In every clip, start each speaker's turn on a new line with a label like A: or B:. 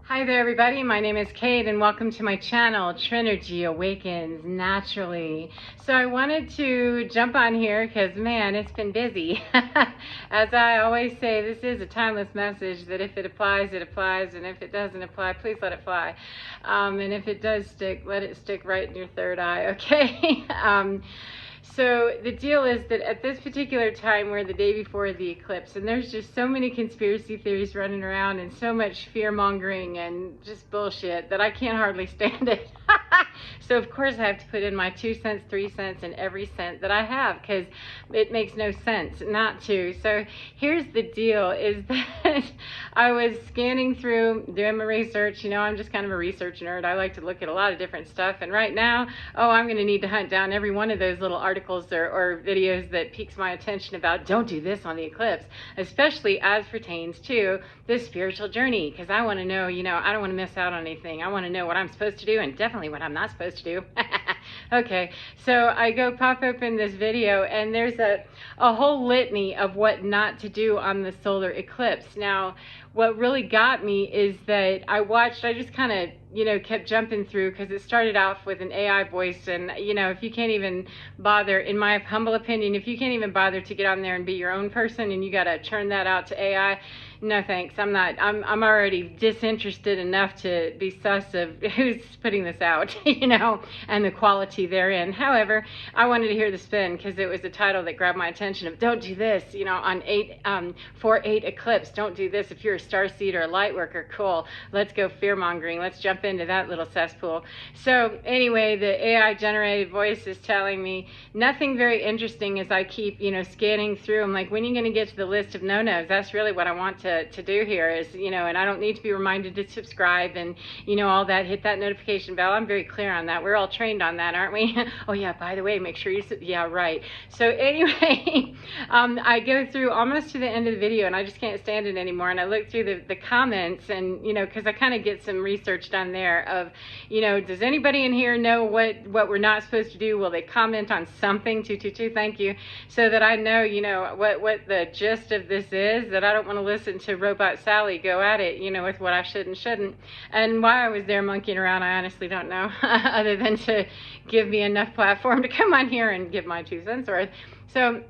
A: Hi there everybody, my name is Kate and welcome to my channel, Trinergy Awakens Naturally. So I wanted to jump on here because man, it's been busy. As I always say, this is a timeless message that if it applies, it applies, and if it doesn't apply, please let it fly. And if it does stick, let it stick right in your third eye, okay? So the deal is that at this particular time, we're the day before the eclipse, and there's just so many conspiracy theories running around and so much fear-mongering and just bullshit that I can't hardly stand it. So of course I have to put in my 2 cents, 3 cents, and every cent that I have, because it makes no sense not to. So here's the deal, is that I was scanning through, doing my research. You know, I'm just kind of a research nerd. I like to look at a lot of different stuff, and right now, I'm going to need to hunt down every one of those little articles or videos that piques my attention about don't do this on the eclipse, especially as pertains to the spiritual journey, because I want to know, I don't want to miss out on anything. I want to know what I'm supposed to do and definitely what I'm not supposed to do. Okay, so I go pop open this video and there's a whole litany of what not to do on the solar eclipse. Now, what really got me is that I just kind of, kept jumping through, because it started off with an AI voice, and, if you can't even bother, in my humble opinion, if you can't even bother to get on there and be your own person and you got to turn that out to AI, no thanks. I'm already disinterested enough to be sus of who's putting this out, and the quality therein. However, I wanted to hear the spin because it was a title that grabbed my attention of don't do this, on 4/8 eclipse, don't do this. If you're a starseed or a light worker, cool. Let's go fear mongering. Let's jump into that little cesspool. So anyway, the AI generated voice is telling me nothing very interesting as I keep, scanning through. I'm like, when are you going to get to the list of no-nos? That's really what I want to do here is, and I don't need to be reminded to subscribe and, all that, hit that notification bell. I'm very clear on that. We're all trained on that, aren't we? Oh yeah, by the way, make sure you, yeah, right. So anyway, I go through almost to the end of the video and I just can't stand it anymore. And I look through the comments and, because I kind of get some research done there of, does anybody in here know what we're not supposed to do? Will they comment on something? 222, thank you. So that I know, what the gist of this is, that I don't want to listen to Robot Sally go at it, with what I should and shouldn't. And why I was there monkeying around, I honestly don't know, other than to give me enough platform to come on here and give my 2 cents worth. So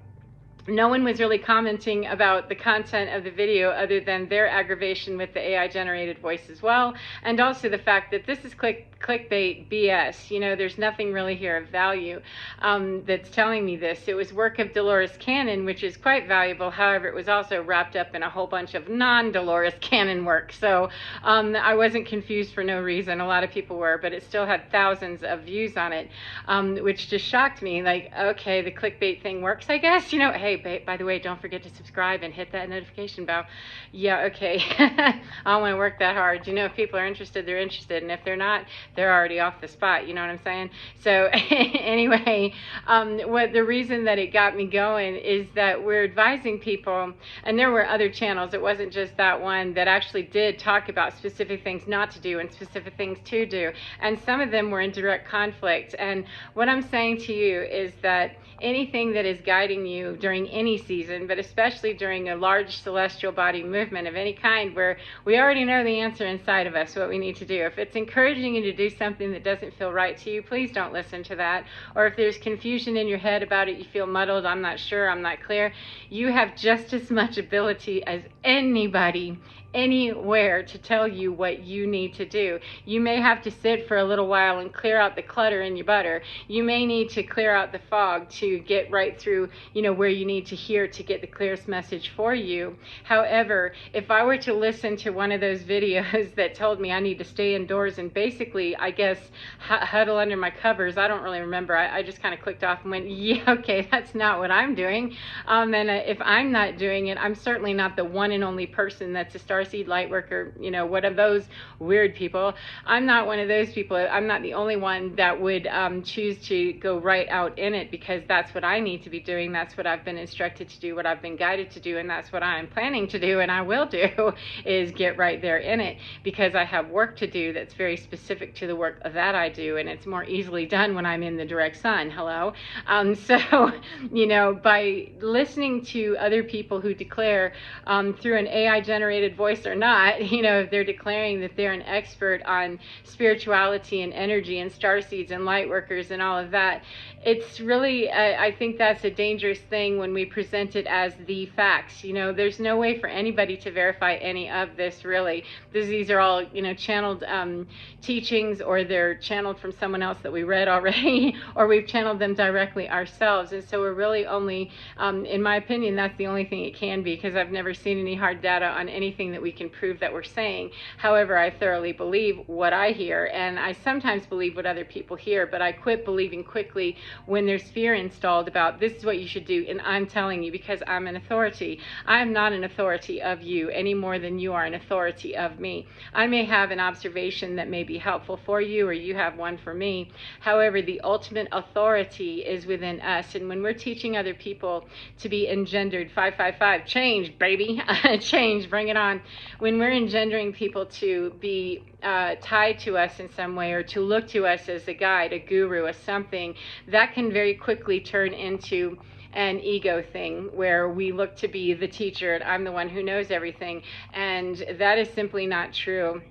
A: no one was really commenting about the content of the video other than their aggravation with the AI generated voice as well, and also the fact that this is clickbait BS. There's nothing really here of value that's telling me this. It was work of Dolores Cannon, which is quite valuable. However, it was also wrapped up in a whole bunch of non-Dolores Cannon work. So I wasn't confused for no reason. A lot of people were, but it still had thousands of views on it, which just shocked me. Like, okay, the clickbait thing works, I guess. Hey, by the way, don't forget to subscribe and hit that notification bell. Yeah, okay. I don't want to work that hard. If people are interested, they're interested, and if they're not, they're already off the spot. You know what I'm saying? So anyway, the reason that it got me going is that we're advising people, and there were other channels, it wasn't just that one, that actually did talk about specific things not to do and specific things to do, and some of them were in direct conflict. And what I'm saying to you is that anything that is guiding you during any season, but especially during a large celestial body movement of any kind where we already know the answer inside of us, what we need to do. If it's encouraging you to do something that doesn't feel right to you, please don't listen to that. Or if there's confusion in your head about it, you feel muddled, I'm not sure, I'm not clear, you have just as much ability as anybody anywhere to tell you what you need to do. You may have to sit for a little while and clear out the clutter in your butter. You may need to clear out the fog to get right through, where you need to hear to get the clearest message for you. However, if I were to listen to one of those videos that told me I need to stay indoors and basically, I guess, huddle under my covers, I don't really remember. I just kind of clicked off and went, yeah, okay, that's not what I'm doing. And if I'm not doing it, I'm certainly not the one and only person that's a starseed light worker, one of those weird people. I'm not one of those people. I'm not the only one that would choose to go right out in it, because that's what I need to be doing. That's what I've been instructed to do, what I've been guided to do, and that's what I'm planning to do, and I will do, is get right there in it, because I have work to do that's very specific to the work that I do, and it's more easily done when I'm in the direct sun. Hello? So, by listening to other people who declare through an AI generated voice voice or not, you know, if they're declaring that they're an expert on spirituality and energy and starseeds and light workers and all of that, it's really, I think that's a dangerous thing when we present it as the facts. You know, there's no way for anybody to verify any of this, really. These are all, you know, channeled teachings, or they're channeled from someone else that we read already, or we've channeled them directly ourselves. And so we're really only, in my opinion, that's the only thing it can be, because I've never seen any hard data on anything that we can prove that we're saying. However, I thoroughly believe what I hear, and I sometimes believe what other people hear, but I quit believing quickly when there's fear installed about this is what you should do, and I'm telling you because I'm an authority. I'm not an authority of you any more than you are an authority of me. I may have an observation that may be helpful for you, or you have one for me. However, the ultimate authority is within us, and when we're teaching other people to be engendered, 555, change, baby, change, bring it on. When we're engendering people to be tied to us in some way, or to look to us as a guide, a guru, a something, that can very quickly turn into an ego thing where we look to be the teacher and I'm the one who knows everything, and that is simply not true.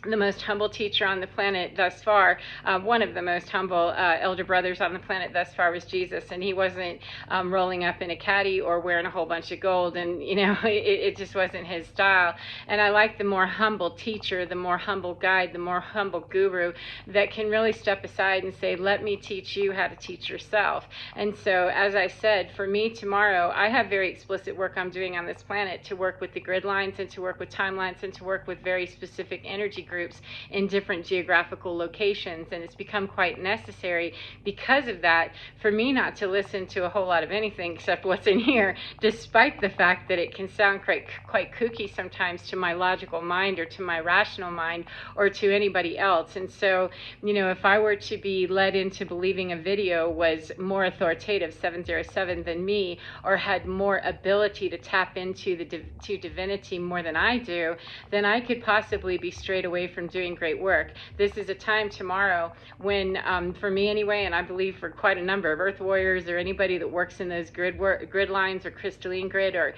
A: The most humble teacher on the planet thus far, one of the most humble elder brothers on the planet thus far, was Jesus, and he wasn't rolling up in a caddy or wearing a whole bunch of gold, and you know, it just wasn't his style. And I like the more humble teacher, the more humble guide, the more humble guru that can really step aside and say, let me teach you how to teach yourself. And so, as I said, for me tomorrow, I have very explicit work I'm doing on this planet to work with the grid lines and to work with timelines and to work with very specific energy groups in different geographical locations, and it's become quite necessary because of that for me not to listen to a whole lot of anything except what's in here, despite the fact that it can sound quite kooky sometimes to my logical mind or to my rational mind or to anybody else. And so, you know, if I were to be led into believing a video was more authoritative, 707, than me, or had more ability to tap into to divinity more than I do, then I could possibly be straight away from doing great work. This is a time tomorrow when, for me anyway, and I believe for quite a number of earth warriors or anybody that works in those grid lines or crystalline grid or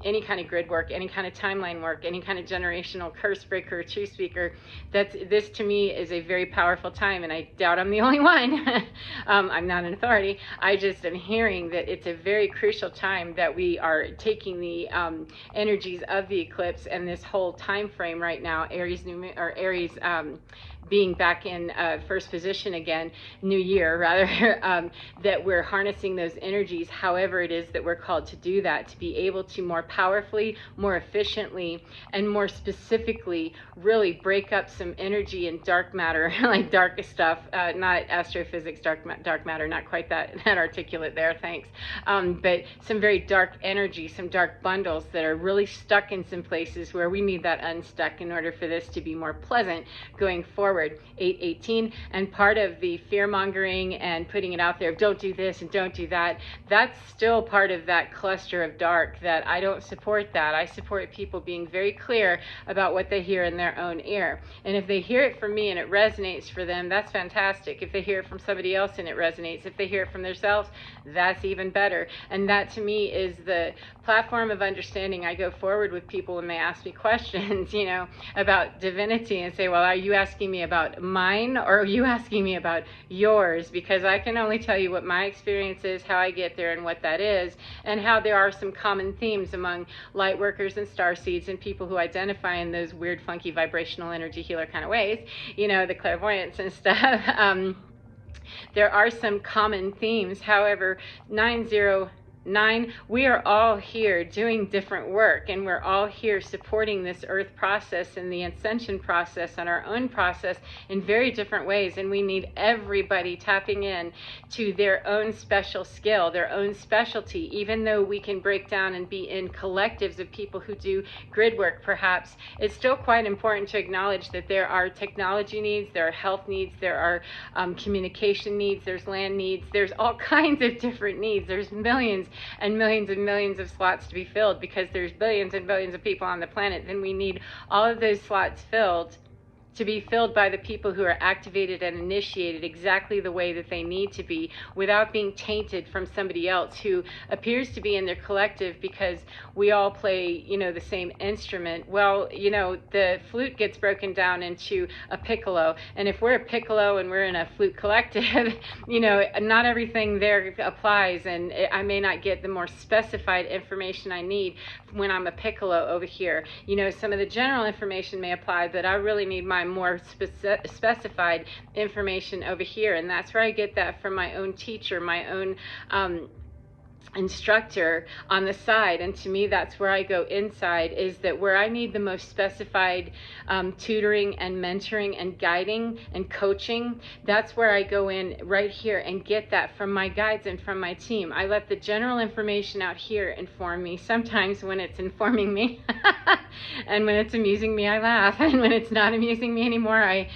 A: any kind of grid work, any kind of timeline work, any kind of generational curse breaker or truth speaker, this to me is a very powerful time, and I doubt I'm the only one. I'm not an authority. I just am hearing that it's a very crucial time that we are taking the energies of the eclipse and this whole time frame right now, Aries being back in first position again, new year rather, that we're harnessing those energies however it is that we're called to do that, to be able to more powerfully, more efficiently, and more specifically really break up some energy and dark matter, like dark stuff, not astrophysics, dark matter, not quite that articulate there, thanks, but some very dark energy, some dark bundles that are really stuck in some places where we need that unstuck in order for this to be more pleasant going forward. 818, and part of the fear mongering and putting it out there, don't do this and don't do that, that's still part of that cluster of dark that I don't support. That I support people being very clear about what they hear in their own ear, and if they hear it from me and it resonates for them, that's fantastic. If they hear it from somebody else and it resonates, if they hear it from themselves, that's even better. And that to me is the platform of understanding. I go forward with people when they ask me questions, you know, about divinity, and say, well, are you asking me about mine, or are you asking me about yours? Because I can only tell you what my experience is, how I get there, and what that is, and how there are some common themes among light workers and starseeds and people who identify in those weird, funky, vibrational energy healer kind of ways, you know, the clairvoyance and stuff. There are some common themes. However, 909, we are all here doing different work, and we're all here supporting this earth process and the ascension process and our own process in very different ways, and we need everybody tapping in to their own special skill, their own specialty. Even though we can break down and be in collectives of people who do grid work, perhaps, it's still quite important to acknowledge that there are technology needs, there are health needs, there are communication needs, there's land needs, there's all kinds of different needs. There's millions and millions of slots to be filled because there's billions and billions of people on the planet. Then we need all of those slots filled to be filled by the people who are activated and initiated exactly the way that they need to be, without being tainted from somebody else who appears to be in their collective because we all play, you know, the same instrument. Well, you know, the flute gets broken down into a piccolo, and if we're a piccolo and we're in a flute collective, you know, not everything there applies, and I may not get the more specified information I need when I'm a piccolo over here. You know, some of the general information may apply, but I really need my more specified information over here, and that's where I get that from my own teacher, my own instructor on the side. And to me, that's where I go inside, is that where I need the most specified tutoring and mentoring and guiding and coaching, that's where I go in right here and get that from my guides and from my team. I let the general information out here inform me. Sometimes when it's informing me and when it's amusing me, I laugh, and when it's not amusing me anymore, I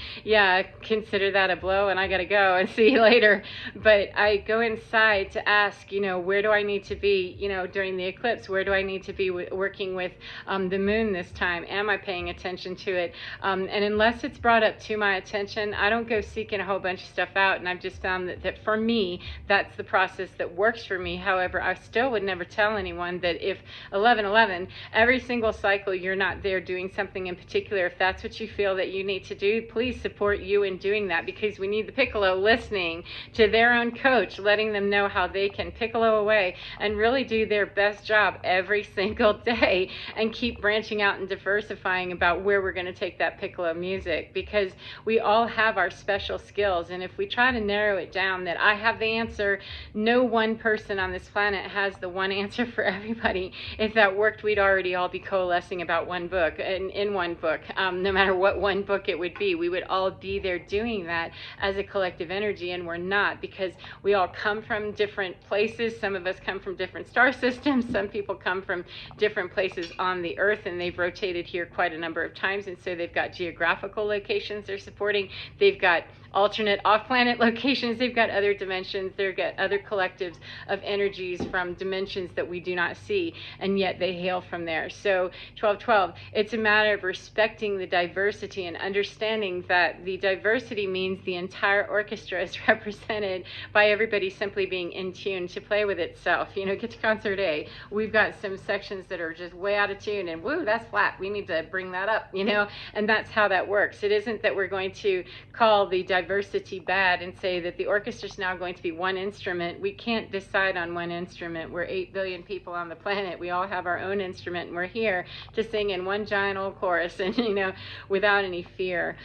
A: consider that a blow and I gotta go and see you later. But I go inside to ask, you know, where do I need to be, you know, during the eclipse? Where do I need to be working with the moon this time? Am I paying attention to it? And unless it's brought up to my attention, I don't go seeking a whole bunch of stuff out. And I've just found that for me, that's the process that works for me. However, I still would never tell anyone that if 11/11, every single cycle you're not there doing something in particular. If that's what you feel that you need to do, please support you in doing that, because we need the piccolo listening to their own coach, letting them know how they can piccolo away and really do their best job every single day, and keep branching out and diversifying about where we're going to take that piccolo music, because we all have our special skills. And if we try to narrow it down that I have the answer, no one person on this planet has the one answer for everybody. If that worked, we'd already all be coalescing about one book, in one book, no matter what one book it would be. We would all be there doing that as a collective energy, and we're not, because we all come from different places. Some of us come from different star systems. Some people come from different places on the earth, and they've rotated here quite a number of times, and so they've got geographical locations they're supporting. They've got alternate off-planet locations. They've got other dimensions. They've got other collectives of energies from dimensions that we do not see, and yet they hail from there. So 1212, it's a matter of respecting the diversity and understanding that the diversity means the entire orchestra is represented by everybody simply being in tune to play with itself. You know, get to concert A. We've got some sections that are just way out of tune, and woo, that's flat. We need to bring that up, you know, and that's how that works. It isn't that we're going to call the diversity bad and say that the orchestra is now going to be one instrument. We can't decide on one instrument. We're 8 billion people on the planet. We all have our own instrument, and we're here to sing in one giant old chorus, and you know, without any fear.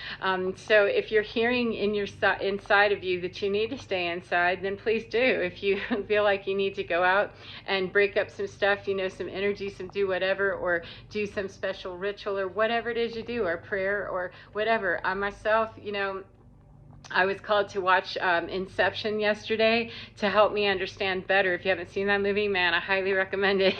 A: So if you're hearing in your inside of you that you need to stay inside, then please do. If you feel like you need to go out and break up some stuff, you know, some energy, some do whatever, or do some special ritual or whatever it is you do, or prayer or whatever. I myself, you know, I was called to watch Inception yesterday to help me understand better. If you haven't seen that movie, man, I highly recommend it.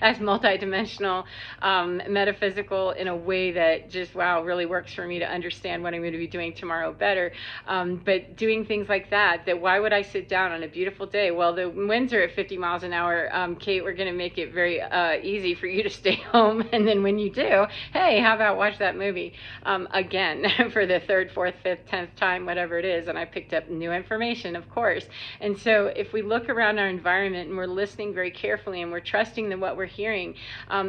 A: That's multidimensional, metaphysical in a way that just, wow, really works for me to understand what I'm going to be doing tomorrow better. But doing things like that, why would I sit down on a beautiful day? Well, the winds are at 50 miles an hour, Kate. We're going to make it very easy for you to stay home. And then when you do, hey, how about watch that movie again for the 3rd, 4th, 5th, 10th time, whatever it is. And I picked up new information, of course. And so if we look around our environment and we're listening very carefully and we're trusting that what we're hearing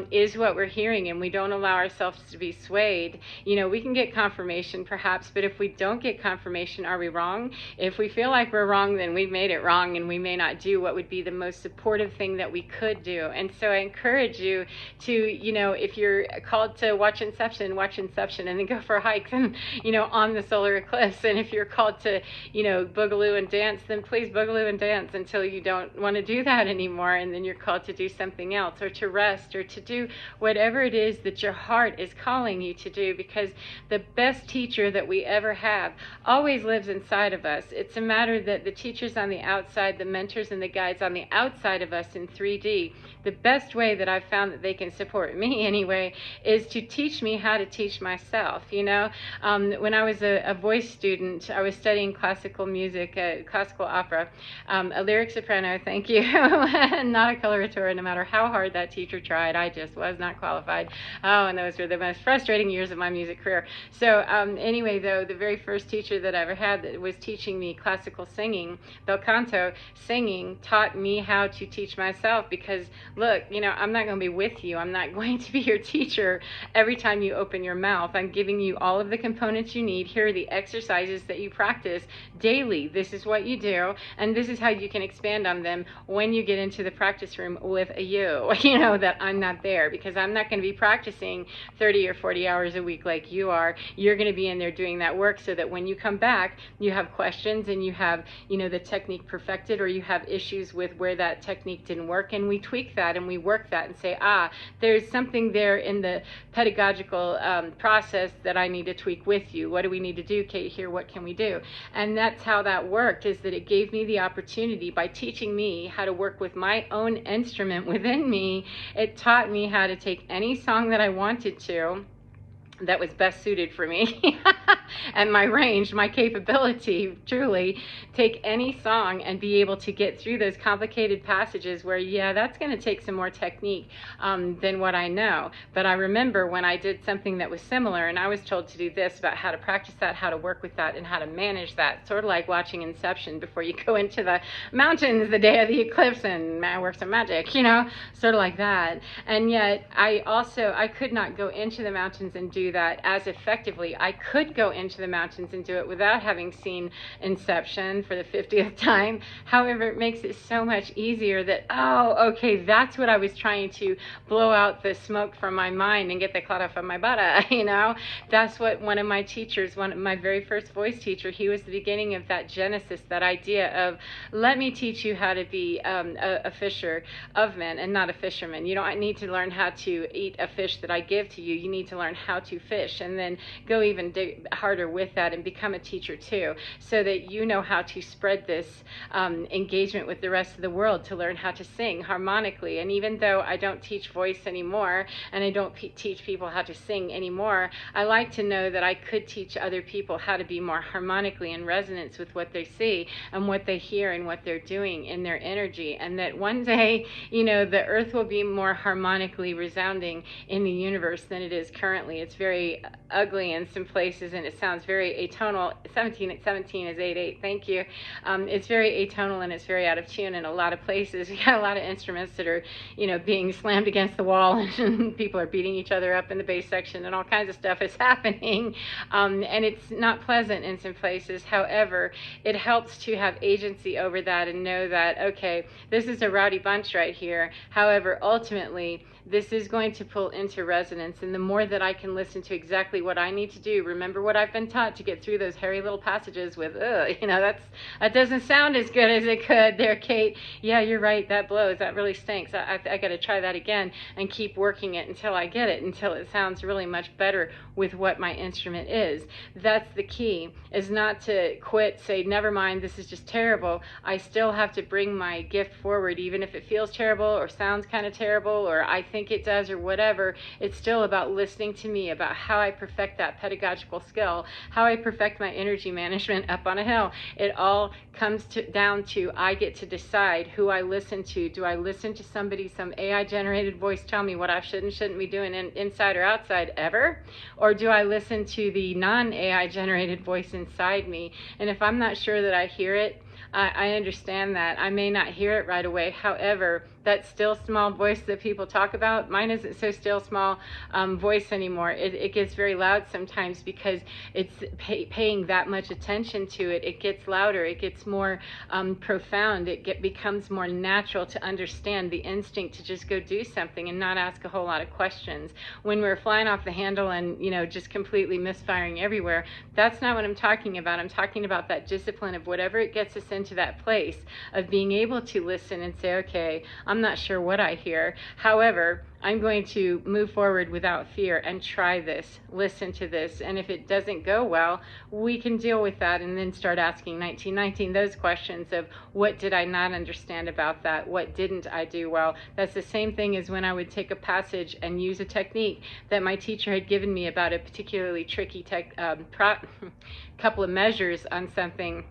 A: is what we're hearing, and we don't allow ourselves to be swayed, you know, we can get confirmation perhaps, but if we don't get confirmation, are we wrong? If we feel like we're wrong, then we've made it wrong, and we may not do what would be the most supportive thing that we could do. And so I encourage you to, you know, if you're called to watch Inception, and then go for a hike, and, you know, on the solar eclipse. And if you're called to, you know, boogaloo and dance, then please boogaloo and dance until you don't want to do that anymore, and then you're called to do something else, or to rest, or to do whatever it is that your heart is calling you to do, because the best teacher that we ever have always lives inside of us. It's a matter that the teachers on the outside, the mentors and the guides on the outside of us in 3D, the best way that I've found that they can support me anyway is to teach me how to teach myself. You know, when I was a voice student, student. I was studying classical music, classical opera, a lyric soprano, thank you, not a coloratura, no matter how hard that teacher tried. I just was not qualified. Oh, and those were the most frustrating years of my music career. So anyway, though, the very first teacher that I ever had that was teaching me classical singing, bel canto singing, taught me how to teach myself, because look, you know, I'm not going to be with you. I'm not going to be your teacher every time you open your mouth. I'm giving you all of the components you need. Here are the exercises that you practice daily. This is what you do, and this is how you can expand on them when you get into the practice room with a you know, that I'm not there, because I'm not going to be practicing 30 or 40 hours a week like you are. You're going to be in there doing that work so that when you come back, you have questions and you have, you know, the technique perfected, or you have issues with where that technique didn't work, and we tweak that and we work that and say, there's something there in the pedagogical process that I need to tweak with you. What do we need to do, Kate, here? What can we do? And that's how that worked, is that it gave me the opportunity, by teaching me how to work with my own instrument within me, it taught me how to take any song that I wanted to, that was best suited for me and my range, my capability, truly, take any song and be able to get through those complicated passages where, yeah, that's going to take some more technique than what I know. But I remember when I did something that was similar, and I was told to do this, about how to practice that, how to work with that, and how to manage that, sort of like watching Inception before you go into the mountains the day of the eclipse and work some magic, you know, sort of like that. And yet I could not go into the mountains and do that as effectively. I could go into the mountains and do it without having seen Inception for the 50th time. However, it makes it so much easier that, oh, okay, that's what I was trying to blow out the smoke from my mind and get the cloud off of my butt, you know? That's what one of my teachers, my very first voice teacher, he was the beginning of that genesis, that idea of, let me teach you how to be a fisher of men and not a fisherman. You don't need to learn how to eat a fish that I give to you. You need to learn how to fish, and then go even harder with that and become a teacher too, so that you know how to spread this engagement with the rest of the world, to learn how to sing harmonically. And even though I don't teach voice anymore, and I don't teach people how to sing anymore, I like to know that I could teach other people how to be more harmonically in resonance with what they see and what they hear and what they're doing in their energy, and that one day, you know, the earth will be more harmonically resounding in the universe than it is currently. It's very ugly in some places, and it sounds very atonal. 17 at 17 is 8/8. Thank you. It's very atonal, and it's very out of tune in a lot of places. We got a lot of instruments that are, you know, being slammed against the wall, and people are beating each other up in the bass section, and all kinds of stuff is happening. And it's not pleasant in some places. However, it helps to have agency over that and know that, okay, this is a rowdy bunch right here. However, ultimately, this is going to pull into resonance, and the more that I can listen to exactly what I need to do, remember what I've been taught, to get through those hairy little passages with, you know, that doesn't sound as good as it could there, Kate. Yeah, you're right, that blows, that really stinks. I got to try that again, and keep working it until I get it, until it sounds really much better with what my instrument is. That's the key, is not to quit, say, never mind, this is just terrible. I still have to bring my gift forward, even if it feels terrible or sounds kind of terrible, or I think it does, or whatever. It's still about listening to me, about how I perfect that pedagogical skill, how I perfect my energy management up on a hill. It all comes down to, I get to decide who I listen to. Do I listen to somebody, some AI generated voice tell me what I should and shouldn't be doing inside or outside ever? Or do I listen to the non-AI generated voice inside me? And if I'm not sure that I hear it, I understand that. I may not hear it right away. However, that still small voice that people talk about, mine isn't so still small voice anymore. It gets very loud sometimes because it's paying that much attention to it. It gets louder. It gets more profound. It becomes more natural to understand the instinct to just go do something and not ask a whole lot of questions. When we're flying off the handle and, you know, just completely misfiring everywhere, that's not what I'm talking about. I'm talking about that discipline of whatever it gets us into that place of being able to listen and say, okay, I'm not sure what I hear. However, I'm going to move forward without fear and try this, listen to this, and if it doesn't go well, we can deal with that and then start asking 1919 those questions of what did I not understand about that, what didn't I do well. That's the same thing as when I would take a passage and use a technique that my teacher had given me about a particularly tricky couple of measures on something,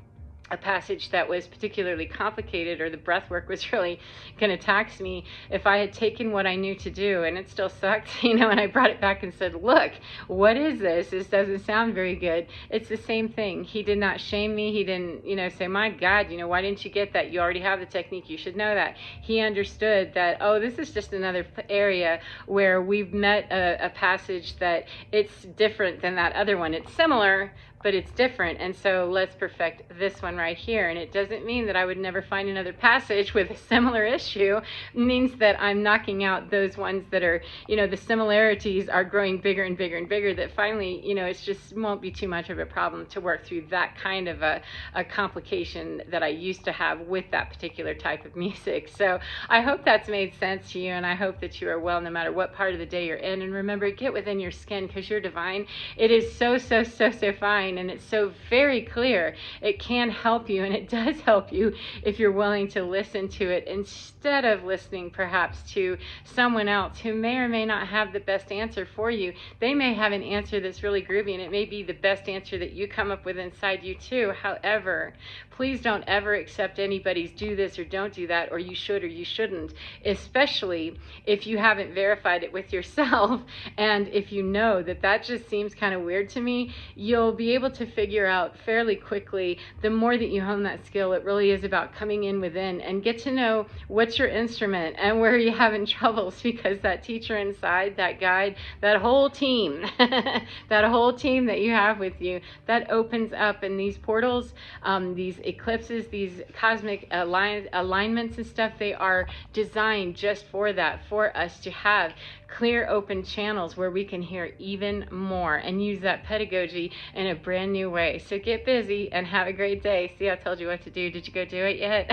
A: a passage that was particularly complicated, or the breath work was really going to tax me. If I had taken what I knew to do and it still sucked, and I brought it back and said, look, what is this? This doesn't sound very good. It's the same thing. He did not shame me. He didn't, say, my God, why didn't you get that? You already have the technique. You should know that. He understood that, oh, this is just another area where we've met a passage that it's different than that other one. It's similar, but it's different, and so let's perfect this one right here. And it doesn't mean that I would never find another passage with a similar issue. It means that I'm knocking out those ones that are, the similarities are growing bigger and bigger and bigger, that finally, it's just won't be too much of a problem to work through that kind of a complication that I used to have with that particular type of music. So I hope that's made sense to you, and I hope that you are well no matter what part of the day you're in. And remember, get within your skin, because you're divine. It is so fine. And it's so very clear. It can help you, and it does help you if you're willing to listen to it instead of listening perhaps to someone else who may or may not have the best answer for you. They may have an answer that's really groovy, and it may be the best answer that you come up with inside you too. However, please don't ever accept anybody's do this or don't do that, or you should or you shouldn't, especially if you haven't verified it with yourself. And if you know that that just seems kind of weird to me, you'll be able to figure out fairly quickly, the more that you hone that skill. It really is about coming in within and get to know what's your instrument and where you're having troubles, because that teacher inside, that guide, that whole team, that whole team that you have with you, that opens up. And these portals, these eclipses, these cosmic alignments and stuff, they are designed just for that, for us to have clear open channels where we can hear even more and use that pedagogy in a brand new way. So get busy and have a great day. See, I told you what to do. Did you go do it yet?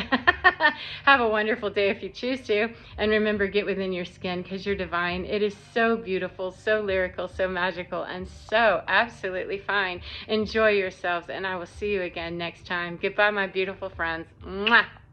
A: Have a wonderful day if you choose to. And remember, get within your skin, because you're divine. It is so beautiful, so lyrical, so magical, and so absolutely fine. Enjoy yourselves, and I will see you again next time. Goodbye, my beautiful friends. Mwah!